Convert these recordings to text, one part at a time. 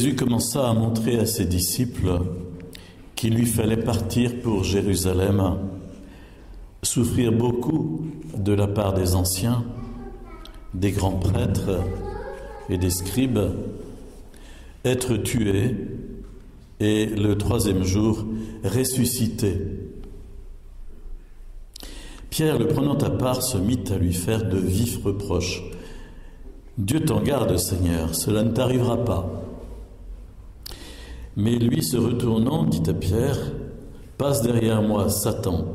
Jésus commença à montrer à ses disciples qu'il lui fallait partir pour Jérusalem, souffrir beaucoup de la part des anciens, des grands prêtres et des scribes, être tué et le troisième jour ressuscité. Pierre, le prenant à part, se mit à lui faire de vifs reproches. « Dieu t'en garde, Seigneur, cela ne t'arrivera pas. » Mais lui, se retournant, dit à Pierre, « Passe derrière moi, Satan.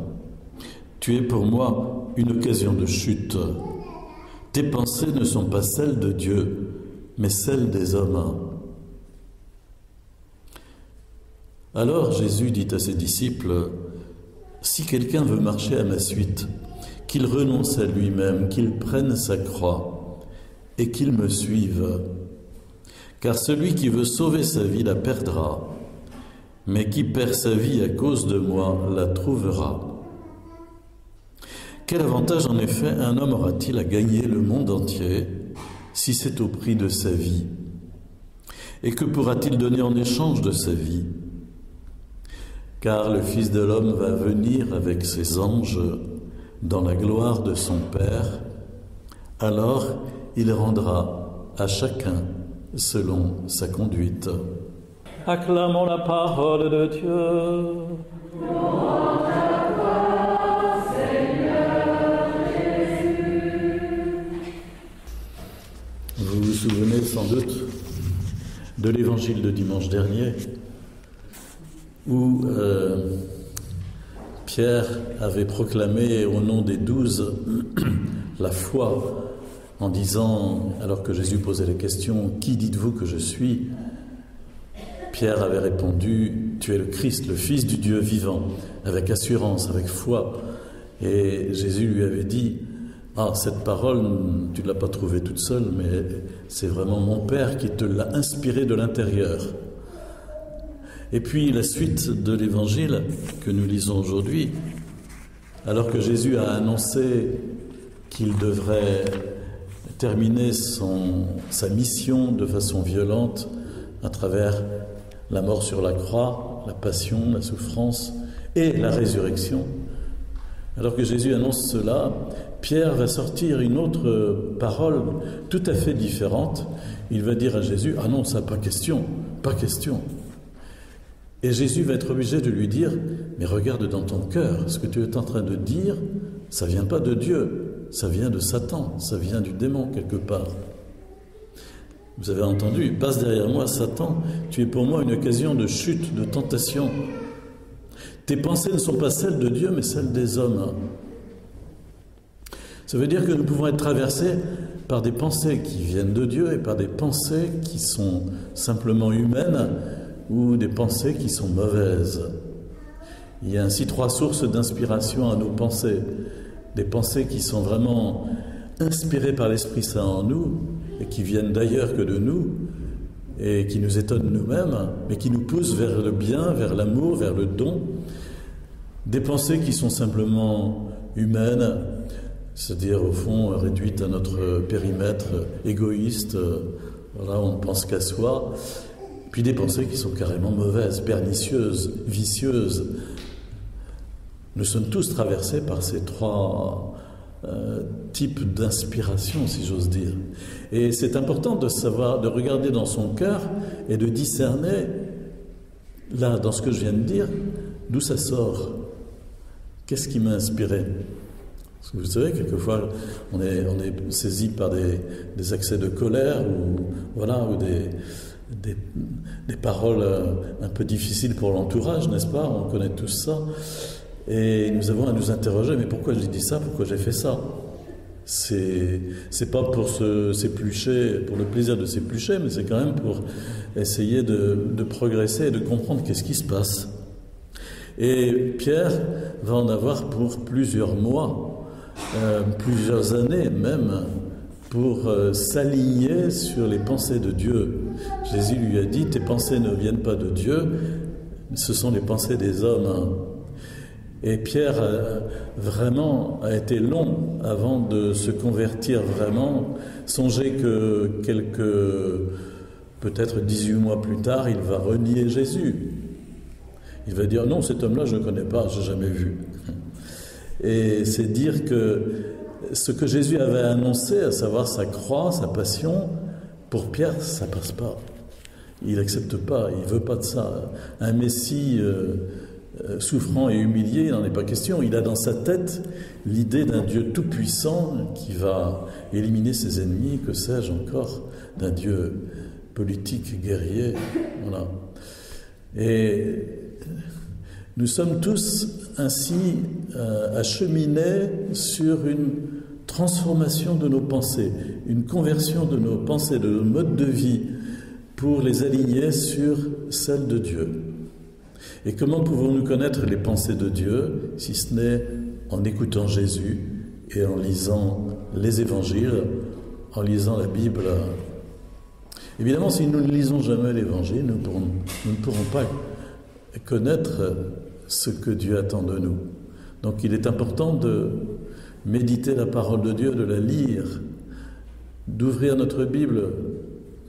Tu es pour moi une occasion de chute. Tes pensées ne sont pas celles de Dieu, mais celles des hommes. » Alors Jésus dit à ses disciples, « Si quelqu'un veut marcher à ma suite, qu'il renonce à lui-même, qu'il prenne sa croix et qu'il me suive. Car celui qui veut sauver sa vie la perdra, mais qui perd sa vie à cause de moi la trouvera. Quel avantage en effet un homme aura-t-il à gagner le monde entier si c'est au prix de sa vie? Et que pourra-t-il donner en échange de sa vie? Car le Fils de l'homme va venir avec ses anges dans la gloire de son Père. Alors il rendra à chacun selon sa conduite. » Acclamons la parole de Dieu. Louange à toi, Seigneur Jésus. Vous vous souvenez sans doute de l'évangile de dimanche dernier où Pierre avait proclamé au nom des 12 la foi en disant, alors que Jésus posait la question « Qui dites-vous que je suis ?» Pierre avait répondu « Tu es le Christ, le Fils du Dieu vivant », avec assurance, avec foi. Et Jésus lui avait dit « Ah, cette parole, tu ne l'as pas trouvée toute seule, mais c'est vraiment mon Père qui te l'a inspirée de l'intérieur. » Et puis la suite de l'évangile que nous lisons aujourd'hui, alors que Jésus a annoncé qu'il devrait terminer sa mission de façon violente à travers la mort sur la croix, la passion, la souffrance et la résurrection. Alors que Jésus annonce cela, Pierre va sortir une autre parole tout à fait différente. Il va dire à Jésus, « Ah non, ça, pas question, pas question. » Et Jésus va être obligé de lui dire, « Mais regarde dans ton cœur, ce que tu es en train de dire, ça vient pas de Dieu. Ça vient de Satan, ça vient du démon quelque part. » Vous avez entendu, « Passe derrière moi, Satan, tu es pour moi une occasion de chute, de tentation. Tes pensées ne sont pas celles de Dieu, mais celles des hommes. » Ça veut dire que nous pouvons être traversés par des pensées qui viennent de Dieu et par des pensées qui sont simplement humaines ou des pensées qui sont mauvaises. Il y a ainsi 3 sources d'inspiration à nos pensées. Des pensées qui sont vraiment inspirées par l'Esprit Saint en nous et qui viennent d'ailleurs que de nous et qui nous étonnent nous-mêmes, mais qui nous poussent vers le bien, vers l'amour, vers le don. Des pensées qui sont simplement humaines, c'est-à-dire au fond réduites à notre périmètre égoïste, voilà, on ne pense qu'à soi. Puis des pensées qui sont carrément mauvaises, pernicieuses, vicieuses. Nous sommes tous traversés par ces 3 types d'inspiration, si j'ose dire. Et c'est important de savoir, de regarder dans son cœur et de discerner, là, dans ce que je viens de dire, d'où ça sort. Qu'est-ce qui m'a inspiré? Parce que vous savez, quelquefois, on est saisi par des accès de colère ou des paroles un peu difficiles pour l'entourage, n'est-ce pas? On connaît tous ça. Et nous avons à nous interroger, mais pourquoi j'ai dit ça? Pourquoi j'ai fait ça? C'est pas pour s'éplucher, pour le plaisir de s'éplucher, mais c'est quand même pour essayer de progresser et de comprendre qu'est-ce qui se passe. Et Pierre va en avoir pour plusieurs mois, plusieurs années même, pour s'aligner sur les pensées de Dieu. Jésus lui a dit, tes pensées ne viennent pas de Dieu, ce sont les pensées des hommes. Et Pierre vraiment a été long avant de se convertir vraiment. Songez que quelques Peut-être 18 mois plus tard, il va renier Jésus. Il va dire, non, cet homme-là, je ne le connais pas, je n'ai jamais vu. Et c'est dire que ce que Jésus avait annoncé, à savoir sa croix, sa passion, pour Pierre, ça ne passe pas. Il n'accepte pas, il ne veut pas de ça. Un Messie souffrant et humilié, il n'en est pas question. Il a dans sa tête l'idée d'un Dieu tout-puissant qui va éliminer ses ennemis, que sais-je encore, d'un Dieu politique, guerrier. Voilà. Et nous sommes tous ainsi à cheminer sur une transformation de nos pensées, une conversion de nos pensées, de nos modes de vie, pour les aligner sur celles de Dieu. Et comment pouvons-nous connaître les pensées de Dieu, si ce n'est en écoutant Jésus et en lisant les évangiles, en lisant la Bible? Évidemment, si nous ne lisons jamais l'évangile, nous ne pourrons pas connaître ce que Dieu attend de nous. Donc il est important de méditer la parole de Dieu, de la lire, d'ouvrir notre Bible,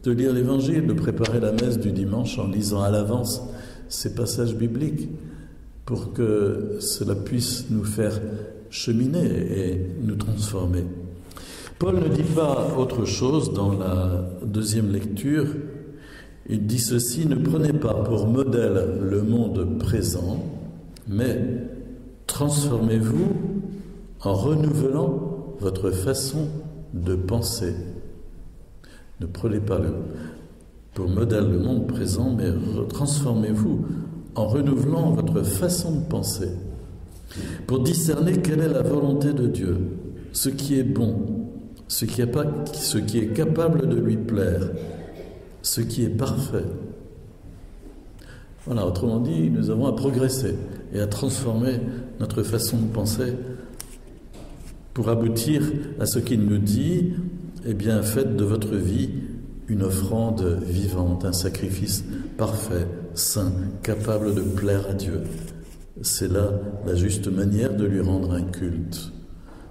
de lire l'Évangile, de préparer la messe du dimanche en lisant à l'avance ces passages bibliques pour que cela puisse nous faire cheminer et nous transformer. Paul ne dit pas autre chose dans la deuxième lecture. Il dit ceci: ne prenez pas pour modèle le monde présent, mais transformez-vous en renouvelant votre façon de penser. Ne prenez pas pour modèle le monde présent, mais transformez-vous en renouvelant votre façon de penser, pour discerner quelle est la volonté de Dieu, ce qui est bon, ce qui est capable de lui plaire, ce qui est parfait. Voilà, autrement dit, nous avons à progresser et à transformer notre façon de penser pour aboutir à ce qu'il nous dit: eh bien, faites de votre vie une offrande vivante, un sacrifice parfait, saint, capable de plaire à Dieu. C'est là la juste manière de lui rendre un culte,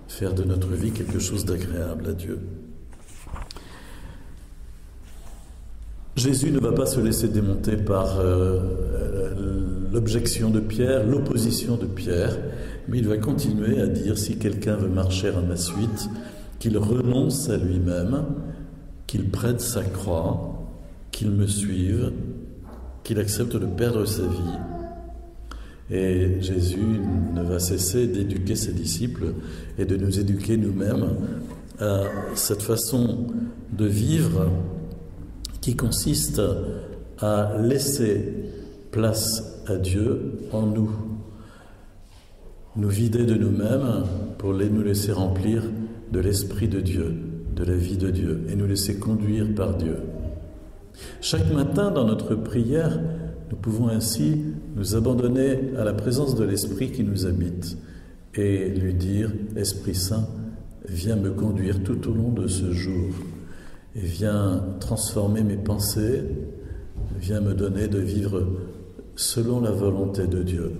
faire de notre vie quelque chose d'agréable à Dieu. Jésus ne va pas se laisser démonter par l'objection de Pierre, l'opposition de Pierre, mais il va continuer à dire: si quelqu'un veut marcher à ma suite, qu'il renonce à lui-même, qu'il prenne sa croix, qu'il me suive, qu'il accepte de perdre sa vie. Et Jésus ne va cesser d'éduquer ses disciples et de nous éduquer nous-mêmes à cette façon de vivre qui consiste à laisser place à Dieu en nous, nous vider de nous-mêmes pour nous laisser remplir de l'Esprit de Dieu, de la vie de Dieu, et nous laisser conduire par Dieu. Chaque matin, dans notre prière, nous pouvons ainsi nous abandonner à la présence de l'Esprit qui nous habite et lui dire: Esprit Saint, viens me conduire tout au long de ce jour et viens transformer mes pensées, viens me donner de vivre selon la volonté de Dieu.